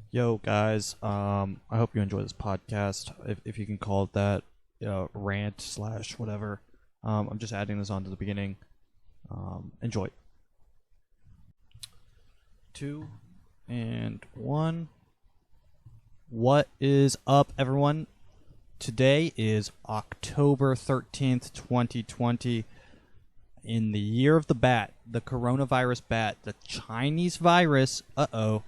Yo, guys. I hope you enjoy this podcast, if you can call it that, rant slash whatever. I'm just adding this on to the beginning. Enjoy. 2 and 1. What is up, everyone? Today is October 13th, 2020. In the year of the bat, the coronavirus bat, the Chinese virus. I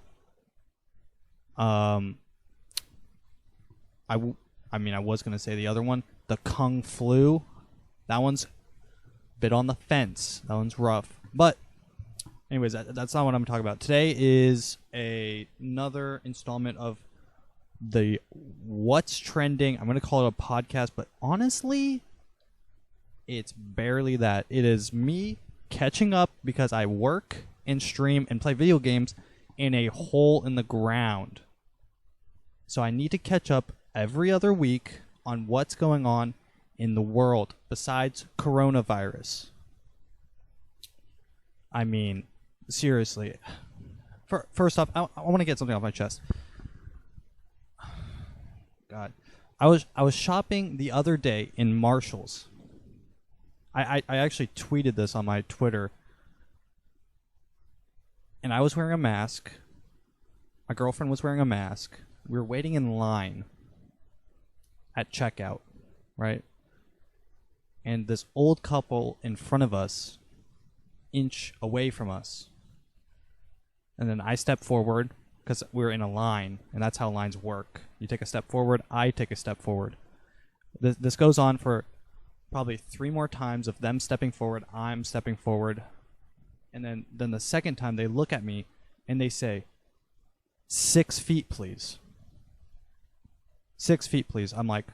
was gonna say the other one, the Kung Flu. That one's a bit on the fence. That one's rough. But, anyways, that's not what I'm talking about. Today is another installment of the What's Trending. I'm gonna call it a podcast, but honestly, it's barely that. It is me catching up because I work and stream and play video games in a hole in the ground. So I need to catch up every other week on what's going on in the world besides coronavirus. I mean, seriously. First off, I want to get something off my chest. God. I was shopping the other day in Marshall's. I actually tweeted this on my Twitter. And I was wearing a mask. My girlfriend was wearing a mask. We were waiting in line at checkout, right? And this old couple in front of us, inch away from us. And then I step forward because we're in a line, and that's how lines work. You take a step forward, I take a step forward. This goes on for probably 3 more times of them stepping forward, I'm stepping forward. And then the second time they look at me and they say, 6 feet, please. 6 feet, please. I'm like,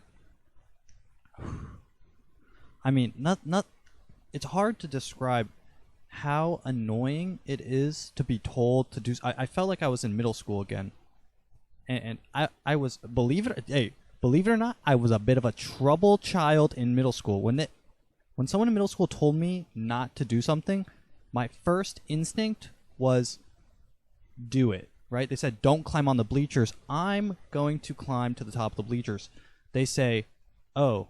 I mean, it's hard to describe how annoying it is to be told to do. I felt like I was in middle school again. And I was, believe it or not, I was a bit of a trouble child in middle school. When someone in middle school told me not to do something, my first instinct was do it, right? They said, don't climb on the bleachers. I'm going to climb to the top of the bleachers. They say, don't.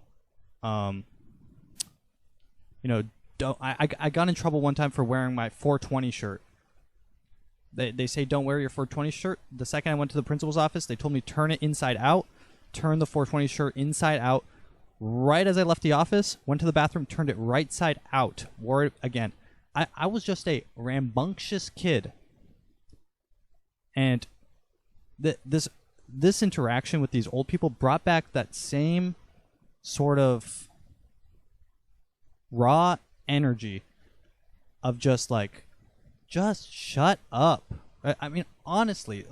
I got in trouble one time for wearing my 420 shirt. They say, don't wear your 420 shirt. The second I went to the principal's office, they told me turn it inside out, turn the 420 shirt inside out. Right as I left the office, went to the bathroom, turned it right side out, wore it again. I was just a rambunctious kid. And this interaction with these old people brought back that same sort of raw energy of just shut up. I mean, honestly,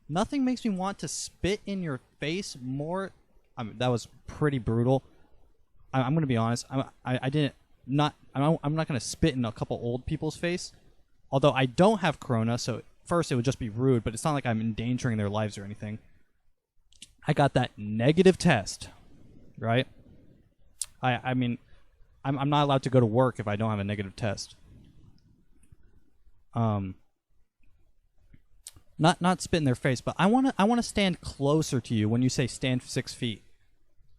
nothing makes me want to spit in your face more. I mean, that was pretty brutal. I'm going to be honest. I'm not going to spit in a couple old people's face. Although I don't have corona, so first it would just be rude, but it's not like I'm endangering their lives or anything. I got that negative test, right? I mean, I'm not allowed to go to work if I don't have a negative test. Not spit in their face, but I want to stand closer to you when you say stand 6 feet.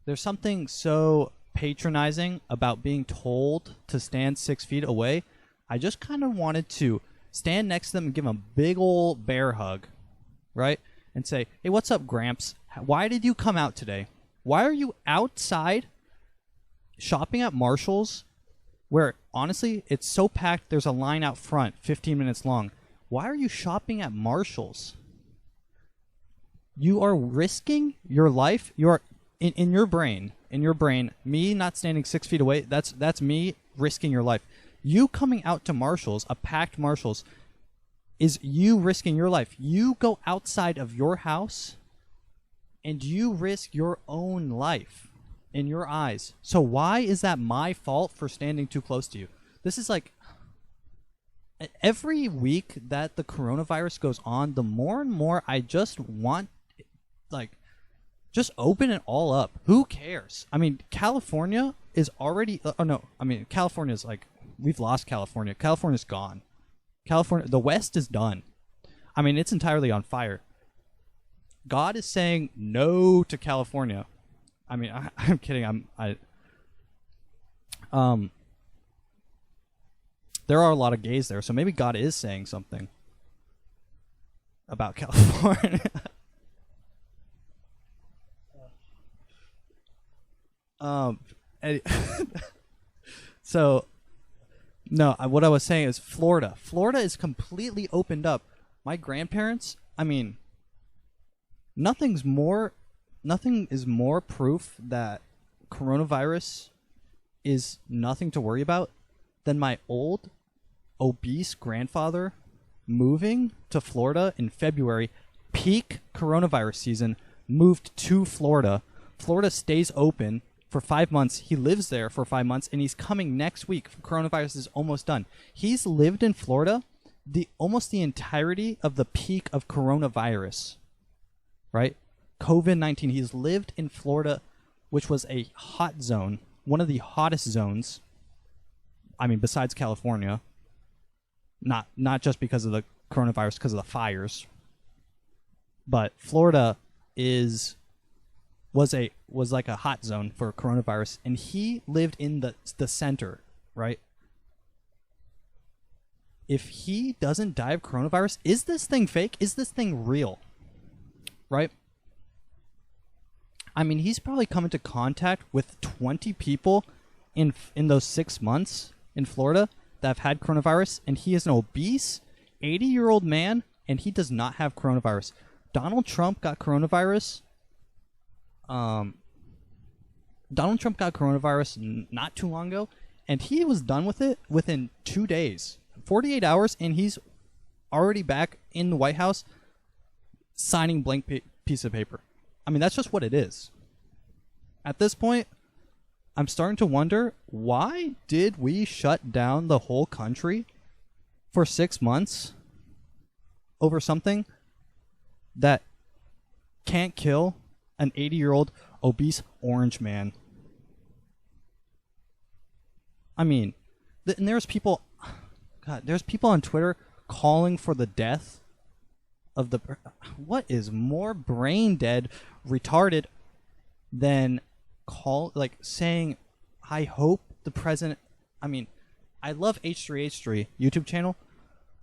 There's something so patronizing about being told to stand 6 feet away. I just kind of wanted to stand next to them and give them a big old bear hug, right? And say, hey, what's up, Gramps? Why did you come out today? Why are you outside shopping at Marshall's where, honestly, it's so packed there's a line out front 15 minutes long? Why are you shopping at Marshall's? You are risking your life. You are, in your brain, me not standing 6 feet away, that's me risking your life. You coming out to Marshall's, a packed Marshall's, is you risking your life. You go outside of your house and you risk your own life in your eyes. So why is that my fault for standing too close to you? This is like every week that the coronavirus goes on, the more and more I just want, just open it all up. Who cares? I mean, California is already, California's we've lost California. California's gone. The West is done. I mean, it's entirely on fire. God is saying no to California. I mean, I'm kidding. There are a lot of gays there, so maybe God is saying something about California. So, no, what I was saying is Florida. Florida is completely opened up. My grandparents, I mean, nothing is more proof that coronavirus is nothing to worry about than my old obese grandfather moving to Florida in February, peak coronavirus season, moved to Florida. Florida stays open for 5 months. He lives there for 5 months, and he's coming next week. Coronavirus is almost done. He's lived in Florida almost the entirety of the peak of coronavirus, right? COVID-19. He's lived in Florida, which was a hot zone, one of the hottest zones. I mean, besides California, not just because of the coronavirus, because of the fires, but Florida was like a hot zone for coronavirus, and he lived in the center, right? If he doesn't die of coronavirus, is this thing fake? Is this thing real? Right? I mean, he's probably come into contact with 20 people in those 6 months in Florida that have had coronavirus, and he is an obese 80-year-old man, and he does not have coronavirus. Donald Trump got coronavirus. Donald Trump got coronavirus not too long ago, and he was done with it within 2 days, 48 hours, and he's already back in the White House signing blank piece of paper. I mean, that's just what it is. At this point, I'm starting to wonder, why did we shut down the whole country for 6 months over something that can't kill an 80-year-old obese orange man? I mean, and there's people on Twitter calling for the death of the... What is more brain dead, retarded, than saying, I hope the president... I mean, I love H3H3 YouTube channel,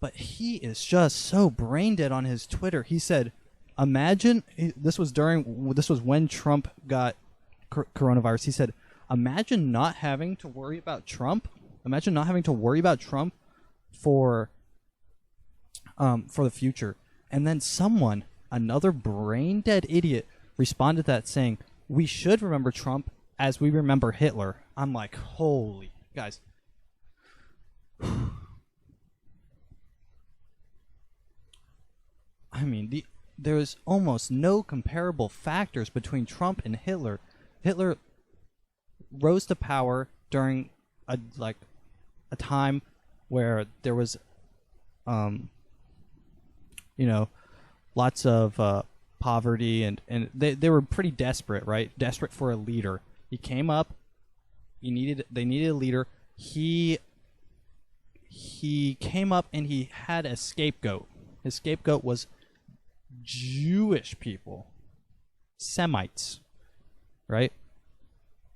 but he is just so brain dead on his Twitter. He said, imagine... This was when Trump got coronavirus. He said, imagine not having to worry about Trump. Imagine not having to worry about Trump for the future. And then another brain dead idiot, responded to that saying, we should remember Trump as we remember Hitler. I'm like, holy guys. I mean, there's almost no comparable factors between Trump and Hitler. Hitler rose to power during a time where there was lots of poverty, and they were pretty desperate, right? Desperate for a leader. He came up. They needed a leader. He came up, and he had a scapegoat. His scapegoat was Jewish people, Semites, right?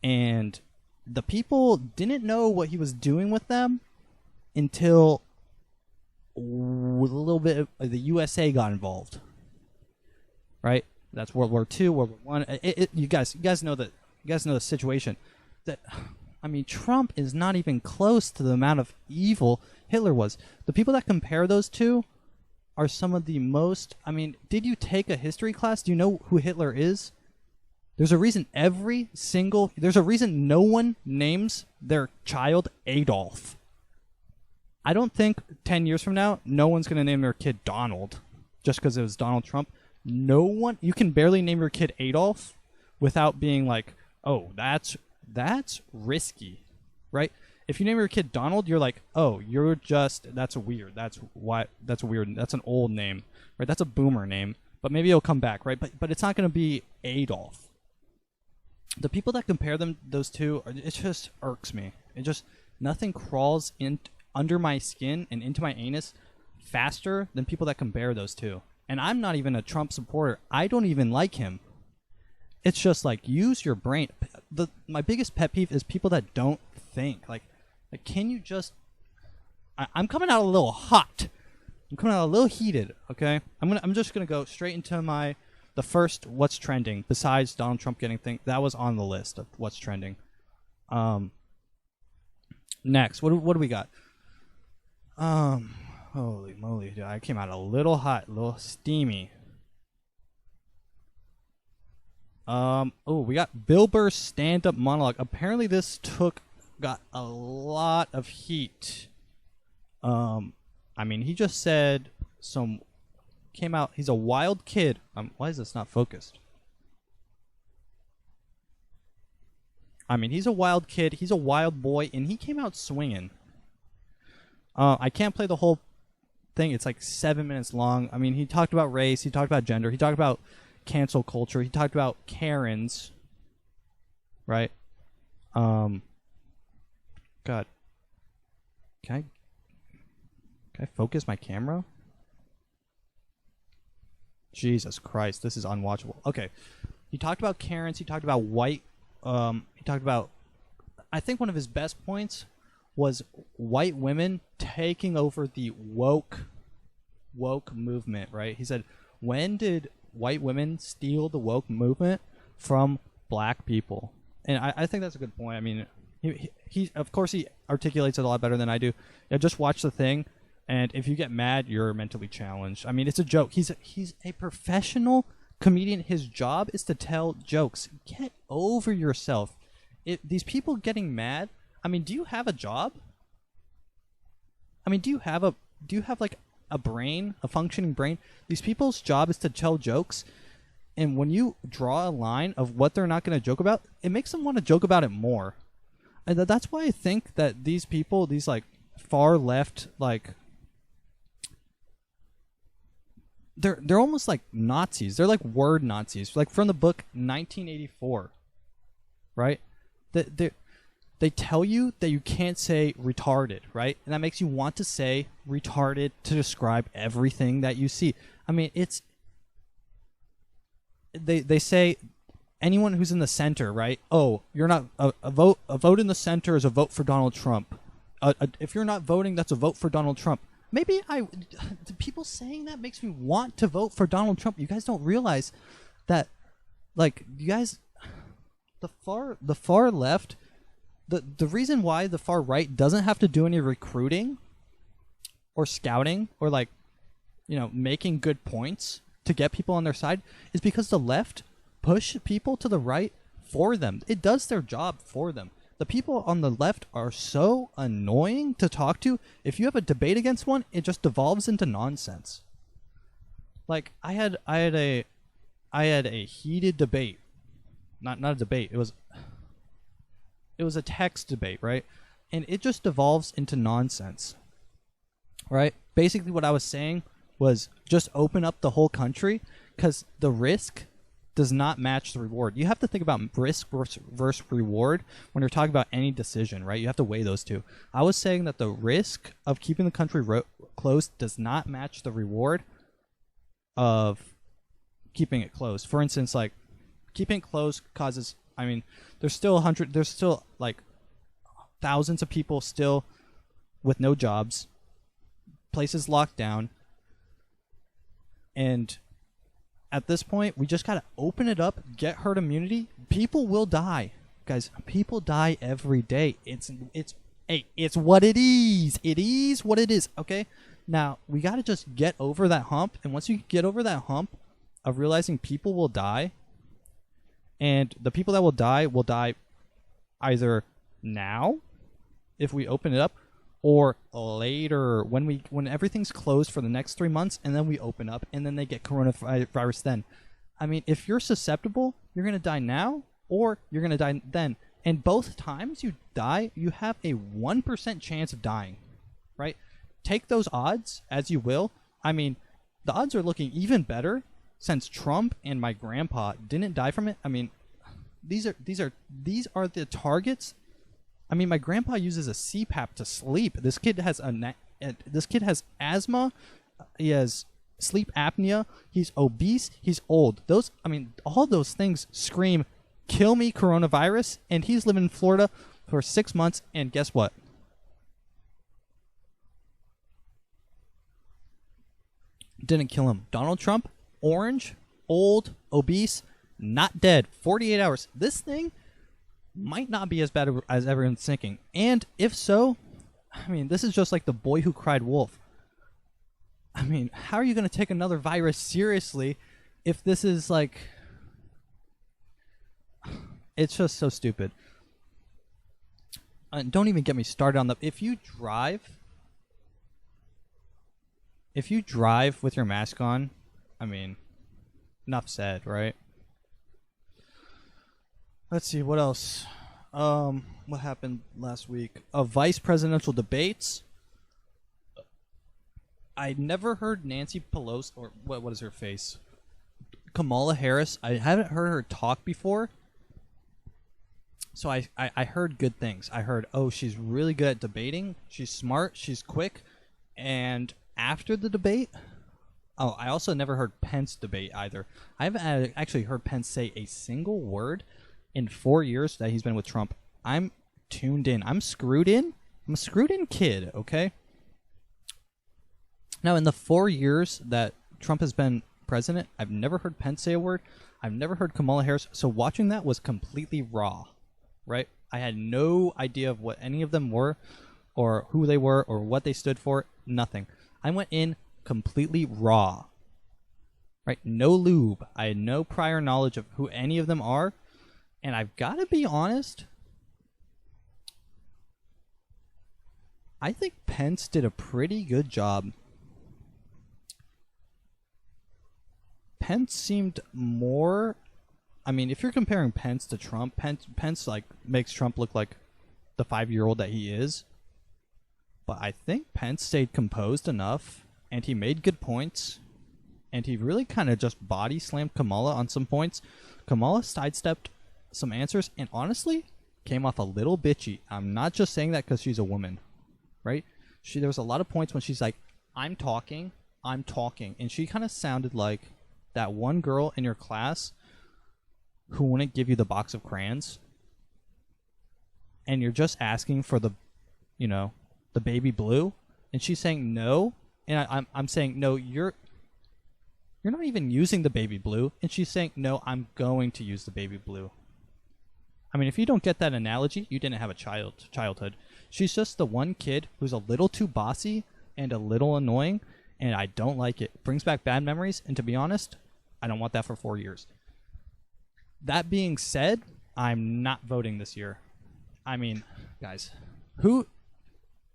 And the people didn't know what he was doing with them until with a little bit of the USA got involved, right? That's World War II, World War I. You guys know that. You guys know the situation. That, I mean, Trump is not even close to the amount of evil Hitler was. The people that compare those two are some of the most... I mean, did you take a history class? Do you know who Hitler is? There's a reason there's a reason no one names their child Adolf. I don't think 10 years from now, no one's going to name their kid Donald just because it was Donald Trump. No one... You can barely name your kid Adolf without being like, oh, that's risky, right? If you name your kid Donald, you're like, oh, that's weird. That's weird. That's an old name, right? That's a boomer name, but maybe it'll come back, right? But it's not going to be Adolf. The people that compare those two, it just irks me. Nothing crawls under my skin and into my anus faster than people that compare those two. And I'm not even a Trump supporter. I don't even like him. It's just like, use your brain. My biggest pet peeve is people that don't think. Like can you just... I'm coming out a little hot. I'm coming out a little heated, okay? I'm just gonna go straight into the first what's trending besides Donald Trump getting thing. That was on the list of what's trending. Next, what do we got? Holy moly, dude, I came out a little hot, a little steamy. We got Bill Burr's stand-up monologue. Apparently this got a lot of heat. I mean, he just said came out, he's a wild kid. Why is this not focused? I mean, he's a wild kid, he's a wild boy, and he came out swinging. I can't play the whole thing. It's like 7 minutes long. I mean, he talked about race, he talked about gender, he talked about cancel culture, he talked about Karens, right? God, can I focus my camera? Jesus Christ, this is unwatchable. Okay, he talked about Karens, he talked about he talked about, I think one of his best points was white women taking over the woke movement, right? He said, when did white women steal the woke movement from black people? And I think that's a good point. I mean, he of course he articulates it a lot better than I do. Yeah, just watch the thing, and if you get mad, you're mentally challenged. I mean, it's a joke. He's a professional comedian. His job is to tell jokes. Get over yourself. These people getting mad. I mean, do you have a job? I mean, do you have like a brain, a functioning brain? These people's job is to tell jokes, and when you draw a line of what they're not going to joke about, it makes them want to joke about it more. And that's why I think that these people, these like far left, like they're almost like Nazis. They're like word Nazis, like from the book 1984, right? They tell you that you can't say retarded, right? And that makes you want to say retarded to describe everything that you see. I mean, they say anyone who's in the center, right? Oh, you're not a vote in the center is a vote for Donald Trump. If you're not voting, that's a vote for Donald Trump. Maybe the people saying that makes me want to vote for Donald Trump. You guys don't realize that, like, you guys, the far left. The reason why the far right doesn't have to do any recruiting or scouting or, like, you know, making good points to get people on their side is because the left push people to the right for them. It does their job for them. The people on the left are so annoying to talk to. If you have a debate against one, it just devolves into nonsense. Like, I had a heated debate. Not a debate. It was a text debate, right? And it just devolves into nonsense, right? Basically what I was saying was just open up the whole country, because the risk does not match the reward. You have to think about risk versus reward when you're talking about any decision, right? You have to weigh those two. I was saying that the risk of keeping the country closed does not match the reward of keeping it closed. For instance, like, keeping it closed causes, I mean, there's still like thousands of people still with no jobs, places locked down, and at this point, we just gotta open it up, get herd immunity. People will die, guys. People die every day. It's what it is. It is what it is. Okay. Now we gotta just get over that hump, and once you get over that hump of realizing people will die, and the people that will die either now, if we open it up, or later when everything's closed for the next 3 months, and then we open up, and then they get coronavirus then. I mean, if you're susceptible, you're going to die now, or you're going to die then. And both times you die, you have a 1% chance of dying, right? Take those odds as you will. I mean, the odds are looking even better since Trump and my grandpa didn't die from it. I mean, these are the targets. I mean, my grandpa uses a CPAP to sleep. This kid has asthma. He has sleep apnea, he's obese, he's old. All those things scream, kill me, coronavirus, and he's living in Florida for 6 months, and guess what? Didn't kill him. Donald Trump, orange, old, obese, not dead. 48 hours. This thing might not be as bad as everyone's thinking. And if so, this is just like the boy who cried wolf. How are you going to take another virus seriously if this is like... It's just so stupid. Don't even get me started on the... If you drive with your mask on, enough said, right? Let's see, what else? What happened last week? Vice presidential debates. I never heard Nancy Pelosi, or what is her face? Kamala Harris. I haven't heard her talk before. So I heard good things. I heard, she's really good at debating. She's smart. She's quick. And after the debate... I also never heard Pence debate either. I haven't actually heard Pence say a single word in 4 years that he's been with Trump. I'm tuned in. I'm screwed in. I'm a screwed in kid, okay? Now, in the 4 years that Trump has been president, I've never heard Pence say a word. I've never heard Kamala Harris. So watching that was completely raw, right? I had no idea of what any of them were or who they were or what they stood for. Nothing. I went in completely raw, right? No lube. I had no prior knowledge of who any of them are. And I've got to be honest, I think Pence did a pretty good job. Pence seemed more... if you're comparing Pence to Trump, Pence like makes Trump look like the 5-year-old that he is. But I think Pence stayed composed enough, and he made good points, and he really kind of just body slammed Kamala on some points. Kamala sidestepped some answers, and honestly, came off a little bitchy. I'm not just saying that because she's a woman, right? There was a lot of points when she's like, I'm talking, and she kind of sounded like that one girl in your class who wouldn't give you the box of crayons, and you're just asking for the baby blue, and she's saying no, and I'm saying no, you're not even using the baby blue, and she's saying no, I'm going to use the baby blue. If you don't get that analogy, you didn't have a childhood. She's just the one kid who's a little too bossy and a little annoying, and I don't like it. Brings back bad memories, and to be honest, I don't want that for 4 years. That being said, I'm not voting this year. Guys,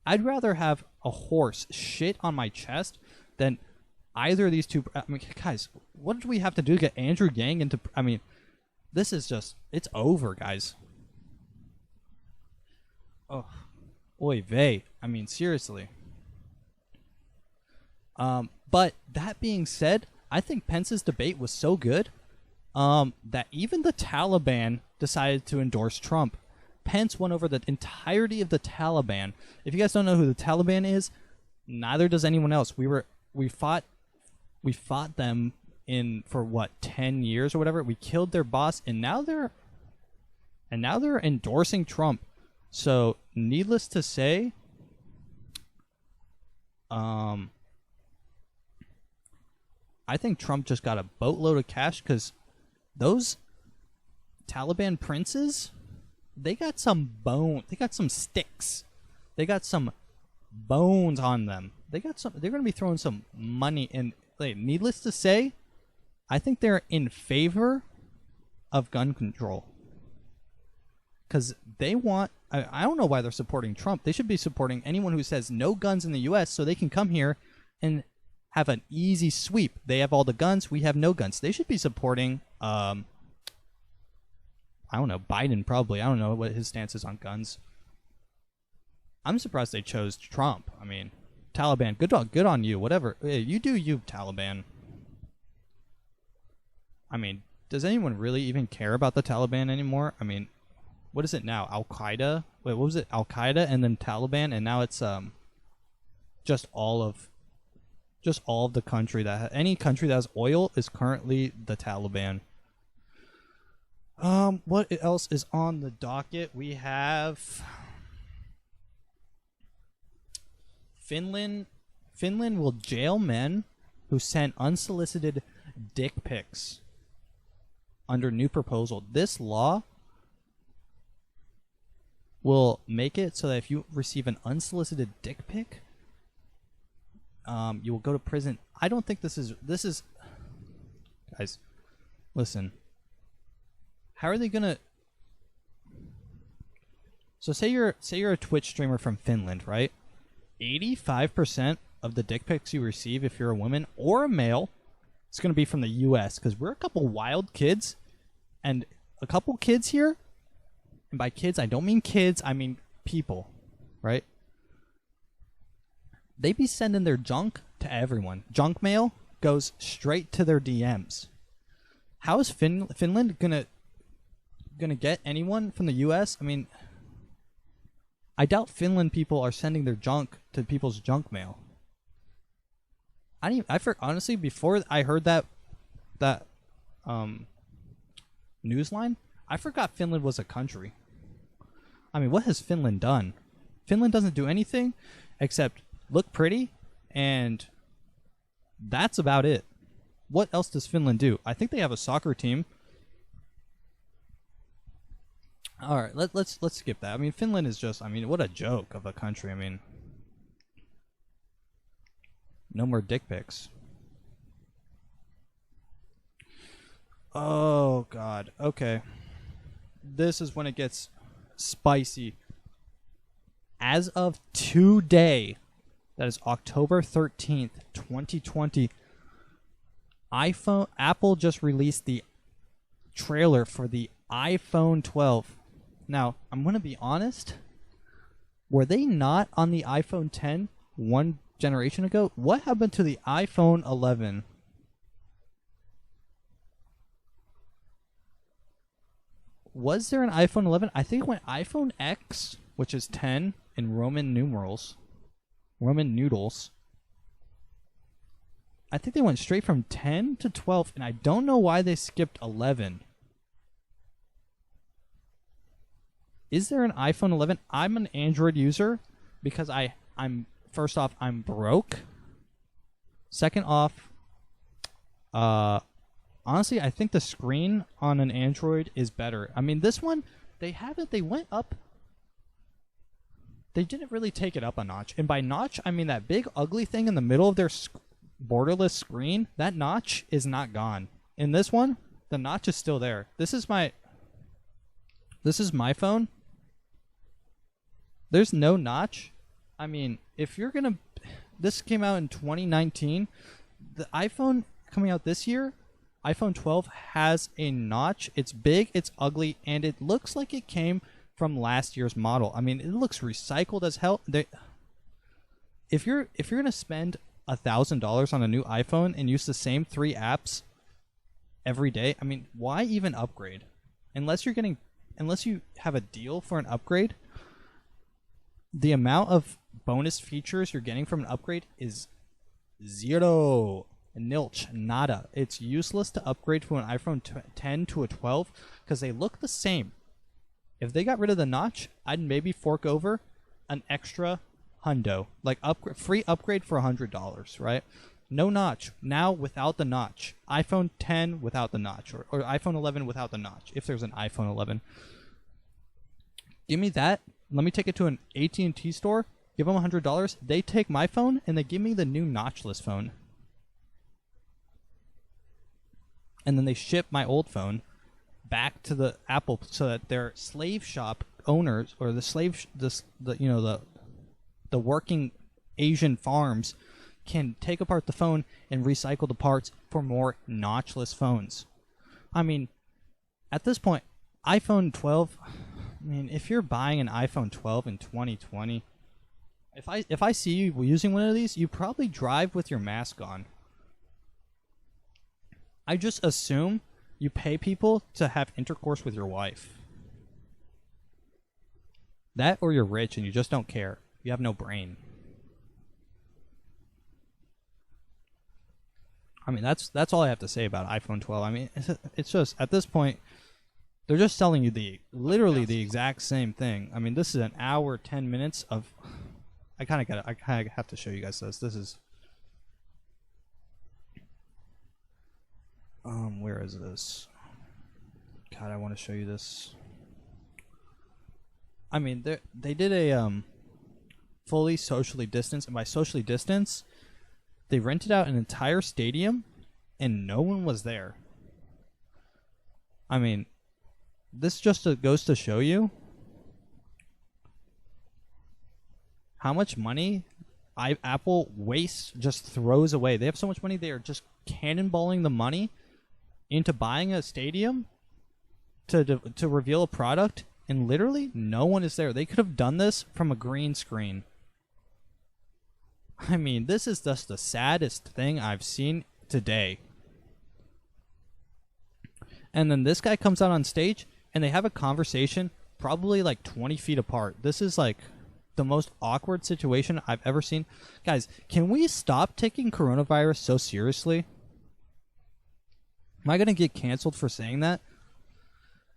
I'd rather have a horse shit on my chest than either of these two. Guys, what do we have to do to get Andrew Yang into... this is just... It's over, guys. Oh, oy vey. Seriously. But that being said, I think Pence's debate was so good that even the Taliban decided to endorse Trump. Pence won over the entirety of the Taliban. If you guys don't know who the Taliban is, neither does anyone else. We fought them for 10 years or whatever. We killed their boss, and now they're endorsing Trump. So, needless to say, I think Trump just got a boatload of cash because those Taliban princes, they got some sticks. They got some bones on them. They're going to be throwing some money in. Needless to say, I think they're in favor of gun control. Because they want... I don't know why they're supporting Trump. They should be supporting anyone who says no guns in the U.S. so they can come here and have an easy sweep. They have all the guns. We have no guns. They should be supporting... I don't know, Biden probably. I don't know what his stance is on guns. I'm surprised they chose Trump. Taliban, good on you. Whatever. You do you, Taliban. Does anyone really even care about the Taliban anymore? What is it now? Al-Qaeda? Wait, what was it? Al-Qaeda and then Taliban, and now it's just all of Just all of the country any country that has oil is currently the Taliban. What else is on the docket? We have Finland. Finland will jail men who sent unsolicited dick pics under new proposal. This law will make it so that if you receive an unsolicited dick pic, you will go to prison. I don't think this is guys, listen. How are they gonna? So say you're a Twitch streamer from Finland, right? 85% of the dick pics you receive, if you're a woman or a male, it's gonna be from the U.S. because we're a couple wild kids, and a couple kids here. And by kids, I don't mean kids, I mean people, right? They be sending their junk to everyone. Junk mail goes straight to their DMs. How is Finland gonna get anyone from the U.S.? I mean, I doubt Finland people are sending their junk to people's junk mail. Honestly, before I heard that news line, I forgot Finland was a country. I mean, what has Finland done? Finland doesn't do anything except look pretty, and that's about it. What else does Finland do? I think they have a soccer team. All right, let's skip that. I mean, Finland is just, I mean, what a joke of a country. I mean, no more dick pics. Oh, God. Okay. This is when it gets spicy. As of today, that is October 13th, 2020, Apple just released the trailer for the iPhone 12. Now, I'm going to be honest. Were they not on the iPhone 10 one generation ago? What happened to the iPhone 11? Was there an iPhone 11? I think it went iPhone X, which is 10 in Roman numerals. Roman noodles. I think they went straight from 10 to 12, and I don't know why they skipped 11. Is there an iPhone 11? I'm an Android user because I'm first off, I'm broke. Second off, honestly, I think the screen on an Android is better. I mean, this one, they went up. They didn't really take it up a notch. And by notch, I mean that big ugly thing in the middle of their borderless screen. That notch is not gone. In this one, the notch is still there. This is my phone. There's no notch. I mean, if you're going to... This came out in 2019. The iPhone coming out this year, iPhone 12, has a notch. It's big, it's ugly, and it looks like it came from last year's model. I mean, it looks recycled as hell. If you're going to spend $1,000 on a new iPhone and use the same 3 apps every day, I mean, why even upgrade? Unless you have a deal for an upgrade, the amount of bonus features you're getting from an upgrade is zero. Nilch. Nada. It's useless to upgrade from an iPhone 10 to a 12 because they look the same. If they got rid of the notch, I'd maybe fork over an extra hundo. Like free upgrade for $100, right? No notch. Now without the notch. iPhone 10 without the notch. Or iPhone 11 without the notch. If there's an iPhone 11. Give me that. Let me take it to an AT&T store. Give them $100. They take my phone and they give me the new notchless phone. And then they ship my old phone back to the Apple so that their slave shop owners or the working Asian farms can take apart the phone and recycle the parts for more notchless phones. I mean, at this point, iPhone 12, I mean, if you're buying an iPhone 12 in 2020, if I see you using one of these, you probably drive with your mask on. I just assume you pay people to have intercourse with your wife. That or you're rich and you just don't care. You have no brain. I mean, that's all I have to say about iPhone 12. I mean, it's just at this point, they're just selling you literally the exact same thing. I mean, this is an hour, 10 minutes of. I kind of have to show you guys this. This is. Where is this? God, I want to show you this. I mean, they did a fully socially distanced, and by socially distanced, they rented out an entire stadium, and no one was there. I mean, this just goes to show you how much money Apple wastes, just throws away. They have so much money, they are just cannonballing the money into buying a stadium to reveal a product, and literally no one is there. They could have done this from a green screen. I mean, this is just the saddest thing I've seen today. And then this guy comes out on stage, and they have a conversation probably like 20 feet apart. This is like the most awkward situation I've ever seen. Guys, can we stop taking coronavirus so seriously? Am I going to get canceled for saying that?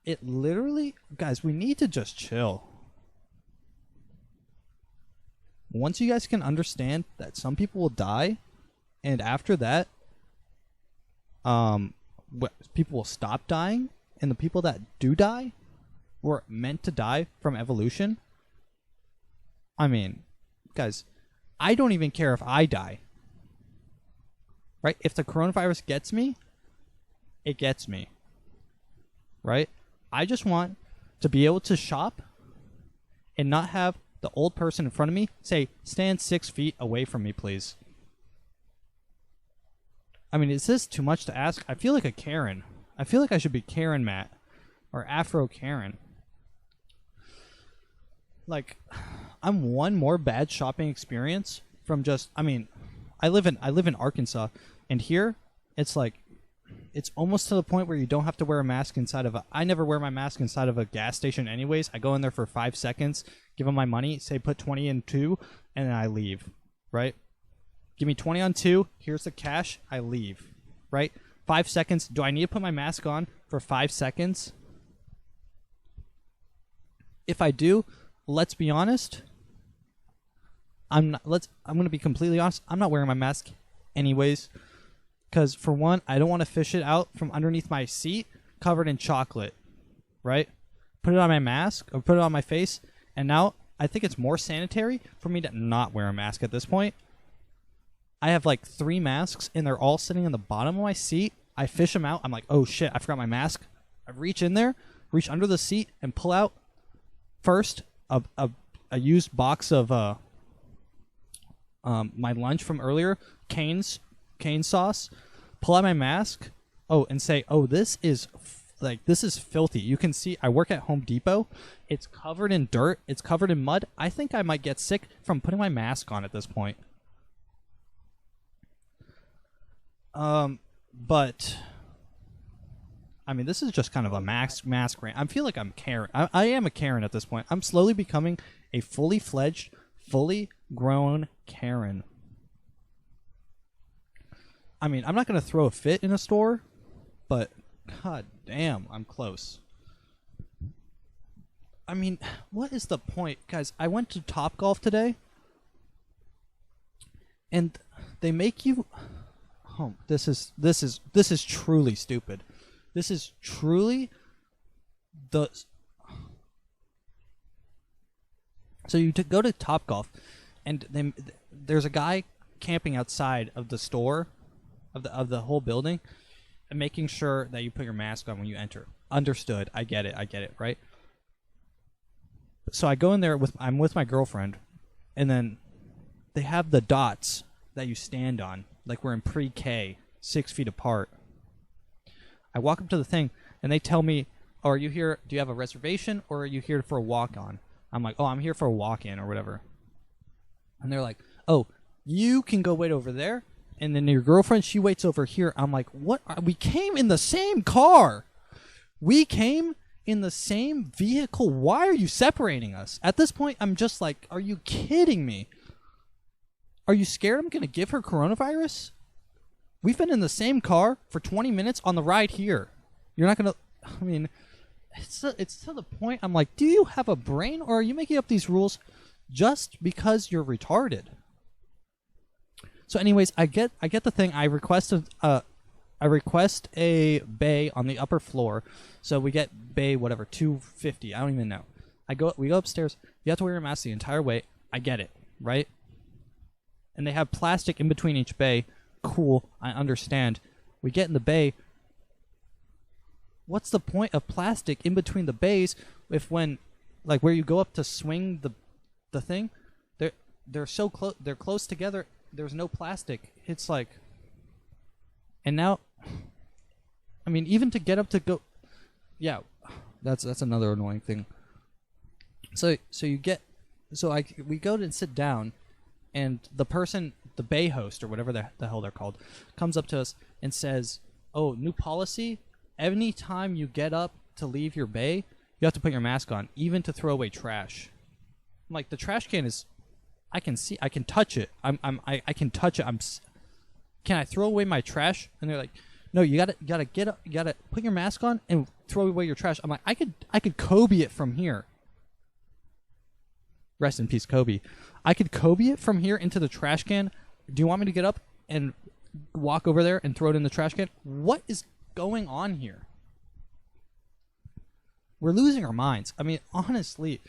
It literally, guys, we need to just chill. Once you guys can understand that some people will die, and after that, people will stop dying, and the people that do die were meant to die from evolution. I mean, guys, I don't even care if I die. Right? If the coronavirus gets me, it gets me. Right? I just want to be able to shop and not have the old person in front of me say, stand 6 feet away from me, please. I mean, is this too much to ask? I feel like a Karen. I feel like I should be Karen Matt or Afro Karen. Like, I'm one more bad shopping experience from just, I mean, I live in Arkansas, and here it's like, it's almost to the point where you don't have to wear a mask inside of I never wear my mask inside of a gas station anyways. I go in there for 5 seconds, give them my money, say put 20 in 2, and then I leave, right? Give me 20 on 2, here's the cash, I leave, right? 5 seconds, do I need to put my mask on for 5 seconds? If I do, let's be honest, I'm going to be completely honest, I'm not wearing my mask anyways. Because, for one, I don't want to fish it out from underneath my seat covered in chocolate, right? Put it on my mask, or put it on my face, and now I think it's more sanitary for me to not wear a mask at this point. I have like 3 masks, and they're all sitting on the bottom of my seat. I fish them out. I'm like, oh shit, I forgot my mask. I reach in there, reach under the seat, and pull out first a used box of my lunch from earlier, cane sauce, pull out my mask, and say, this is filthy. You can see I work at Home Depot. It's covered in dirt. It's covered in mud. I think I might get sick from putting my mask on at this point. But I mean, this is just kind of a mask rant. I feel like I'm Karen. I am a Karen at this point. I'm slowly becoming a fully fledged, fully grown Karen. I mean, I'm not going to throw a fit in a store, but god damn, I'm close. I mean, what is the point? Guys, I went to Topgolf today, and they make you... Oh, this is truly stupid. This is truly the... So you go to Topgolf, and there's a guy camping outside of the store, of the whole building, and making sure that you put your mask on when you enter. Understood. I get it, right? So I go in there I'm with my girlfriend, and then they have the dots that you stand on, like we're in pre-K, 6 feet apart. I walk up to the thing, and they tell me, oh, are you here, do you have a reservation, or are you here for a walk-on? I'm like, oh, I'm here for a walk-in, or whatever. And they're like, oh, you can go wait over there, and then your girlfriend, she waits over here. I'm like, what? We came in the same car. We came in the same vehicle. Why are you separating us? At this point, I'm just like, are you kidding me? Are you scared I'm going to give her coronavirus? We've been in the same car for 20 minutes on the ride here. You're not going to, I mean, it's to the point I'm like, do you have a brain, or are you making up these rules just because you're retarded? So anyways, I get the thing. I request a bay on the upper floor. So we get bay whatever, 250. I don't even know. We go upstairs. You have to wear your mask the entire way. I get it, right? And they have plastic in between each bay. Cool, I understand. We get in the bay. What's the point of plastic in between the bays if when, like, where you go up to swing the thing, they're so close, they're close together, there's no plastic. It's like, and now, I mean, even to get up to go, yeah, that's another annoying thing. So we go and sit down, and the person, the bay host or whatever the hell they're called, comes up to us and says, "Oh, new policy. Anytime you get up to leave your bay, you have to put your mask on, even to throw away trash." I'm like, the trash can is, I can touch it. I can touch it. Can I throw away my trash? And they're like, no, you gotta get up, you gotta put your mask on and throw away your trash. I'm like, I could Kobe it from here. Rest in peace, Kobe. I could Kobe it from here into the trash can. Do you want me to get up and walk over there and throw it in the trash can? What is going on here? We're losing our minds. I mean, honestly,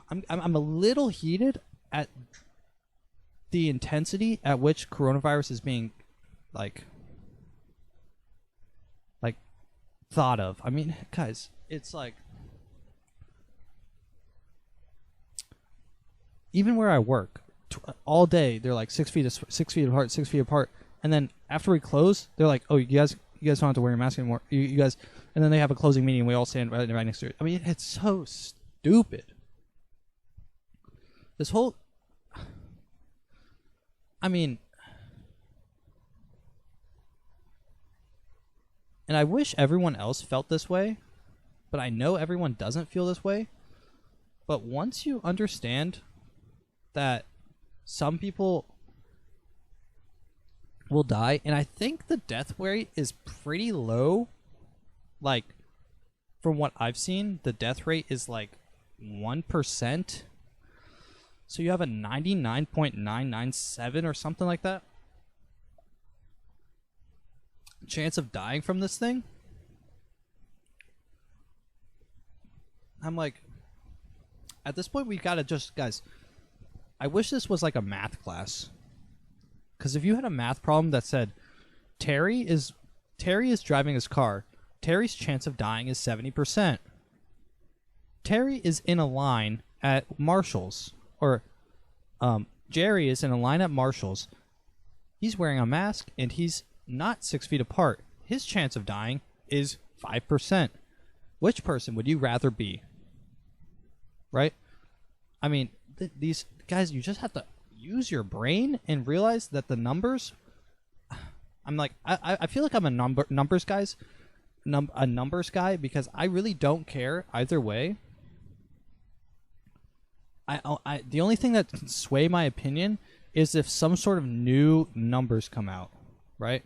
I'm a little heated at the intensity at which coronavirus is being like thought of. I mean, guys, it's like, even where I work, all day they're like 6 feet apart, and then after we close, they're like, "Oh, you guys don't have to wear your mask anymore, you guys." And then they have a closing meeting. We all stand right next to it. I mean, it's so stupid. This whole, I mean, and I wish everyone else felt this way, but I know everyone doesn't feel this way. But once you understand that some people will die, and I think the death rate is pretty low. Like, from what I've seen, the death rate is like 1%. So you have a 99.997 or something like that chance of dying from this thing. I'm like, at this point, we've got to just, guys, I wish this was like a math class. Because if you had a math problem that said, Terry is driving his car, Terry's chance of dying is 70%. Terry is in a line at Marshall's, or Jerry is in a line at Marshall's. He's wearing a mask and he's not 6 feet apart. His chance of dying is 5%. Which person would you rather be? Right? I mean, these guys, you just have to use your brain and realize that the numbers. I'm like, I feel like I'm a numbers guy because I really don't care either way. The only thing that can sway my opinion is if some sort of new numbers come out, right?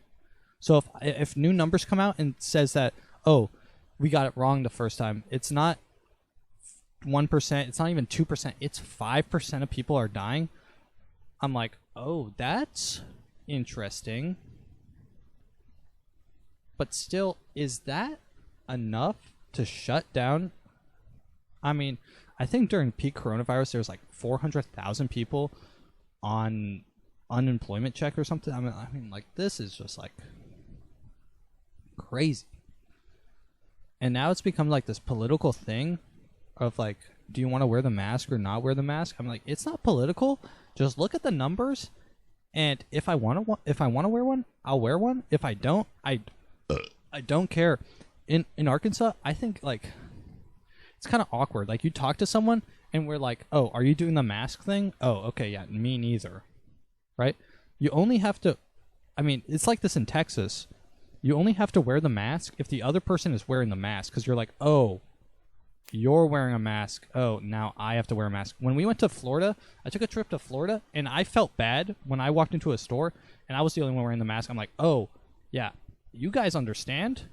So if new numbers come out and says that, oh, we got it wrong the first time, it's not 1%, it's not even 2%, it's 5% of people are dying. I'm like, oh, that's interesting. But still, is that enough to shut down? I mean, I think during peak coronavirus, there was like 400,000 people on unemployment check or something. I mean, like, this is just like crazy. And now it's become like this political thing of like, do you want to wear the mask or not wear the mask? I'm like, it's not political. Just look at the numbers, and if I want to wear one, I'll wear one. If I don't, I don't care. In Arkansas, I think like it's kind of awkward. Like, you talk to someone and we're like, "Oh, are you doing the mask thing?" "Oh, okay, yeah, me neither." Right? You only have to, I mean, it's like this in Texas. You only have to wear the mask if the other person is wearing the mask, because you're like, "Oh, you're wearing a mask. Oh, now I have to wear a mask." When we went to Florida, I took a trip to Florida, and I felt bad when I walked into a store and I was the only one wearing the mask. I'm like, oh, yeah, you guys understand?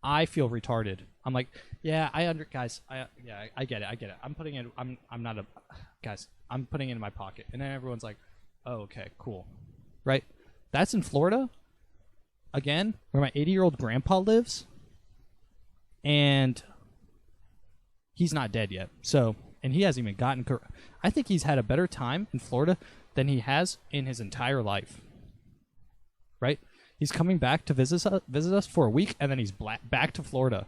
I feel retarded. I'm like, yeah, guys, I get it. I'm putting it. I'm not a guys. I'm putting it in my pocket, and then everyone's like, oh, okay, cool, right? That's in Florida, again, where my 80-year-old grandpa lives, and he's not dead yet. So, and he hasn't even gotten. I think he's had a better time in Florida than he has in his entire life. Right? He's coming back to visit us for a week, and then he's back to Florida.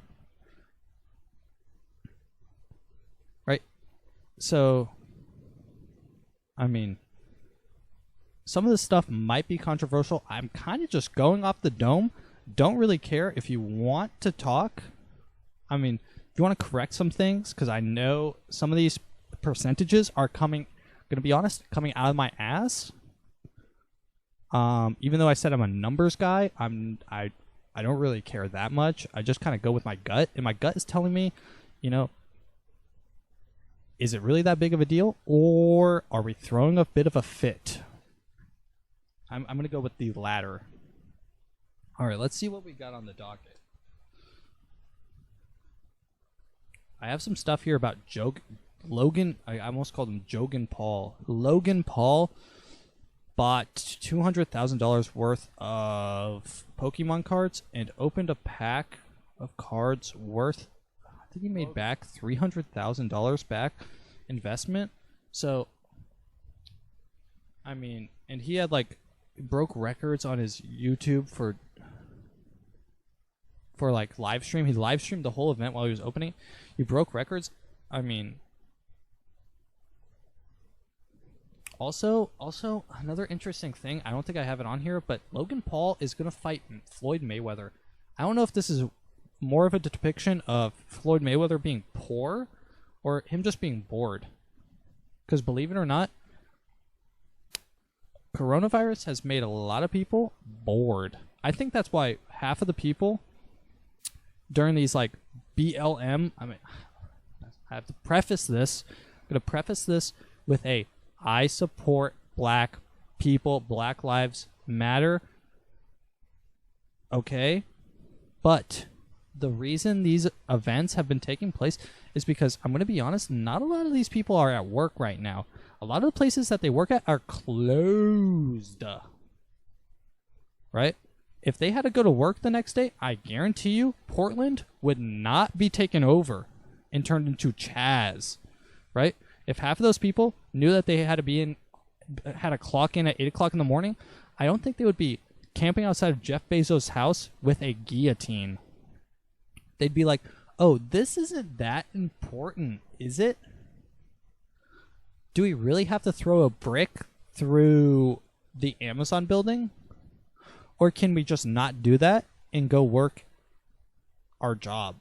Right? So, I mean, some of this stuff might be controversial. I'm kind of just going off the dome. Don't really care if you want to talk. I mean, if you want to correct some things, because I know some of these percentages are coming out of my ass. Even though I said I'm a numbers guy, I don't really care that much. I just kind of go with my gut, and my gut is telling me, is it really that big of a deal, or are we throwing a bit of a fit? I'm going to go with the latter. All right, let's see what we got on the docket. I have some stuff here about Logan. I almost called him Jogan Paul. Logan Paul bought $200,000 worth of Pokemon cards and opened a pack of cards worth, I think he made back $300,000 back investment. So, I mean, and he had broke records on his YouTube for live stream. He live streamed the whole event while he was opening. He broke records. I mean, also another interesting thing. I don't think I have it on here, but Logan Paul is going to fight Floyd Mayweather. I don't know if this is more of a depiction of Floyd Mayweather being poor or him just being bored. Because believe it or not, coronavirus has made a lot of people bored. I think that's why half of the people during these BLM, I have to preface this. I'm going to preface this with I support black people, Black Lives Matter. Okay? But the reason these events have been taking place is because, I'm going to be honest, not a lot of these people are at work right now. A lot of the places that they work at are closed. Right? If they had to go to work the next day, I guarantee you Portland would not be taken over and turned into Chaz. Right? If half of those people knew that they had to clock in at 8 o'clock in the morning, I don't think they would be camping outside of Jeff Bezos' house with a guillotine. They'd be like, oh, this isn't that important, is it? Do we really have to throw a brick through the Amazon building? Or can we just not do that and go work our job?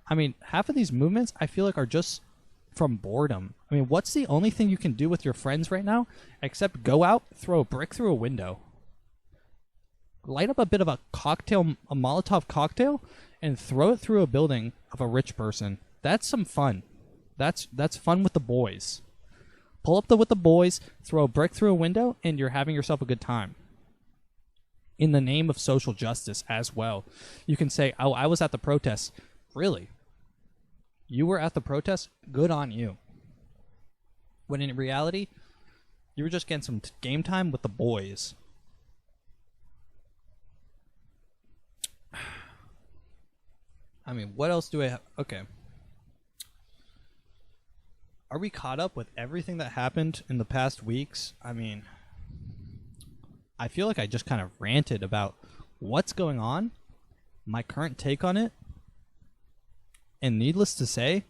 I mean, half of these movements I feel like are just from boredom. I mean, what's the only thing you can do with your friends right now except go out, throw a brick through a window, light up a bit of a Molotov cocktail, and throw it through a building of a rich person? That's some fun. That's fun with the boys. Pull up with the boys, throw a brick through a window, and you're having yourself a good time. In the name of social justice as well. You can say, oh, I was at the protest. Really? You were at the protest? Good on you. When in reality, you were just getting some game time with the boys. I mean, what else do I have? Okay. Are we caught up with everything that happened in the past weeks? I mean, I feel like I just kind of ranted about what's going on, my current take on it, and needless to say,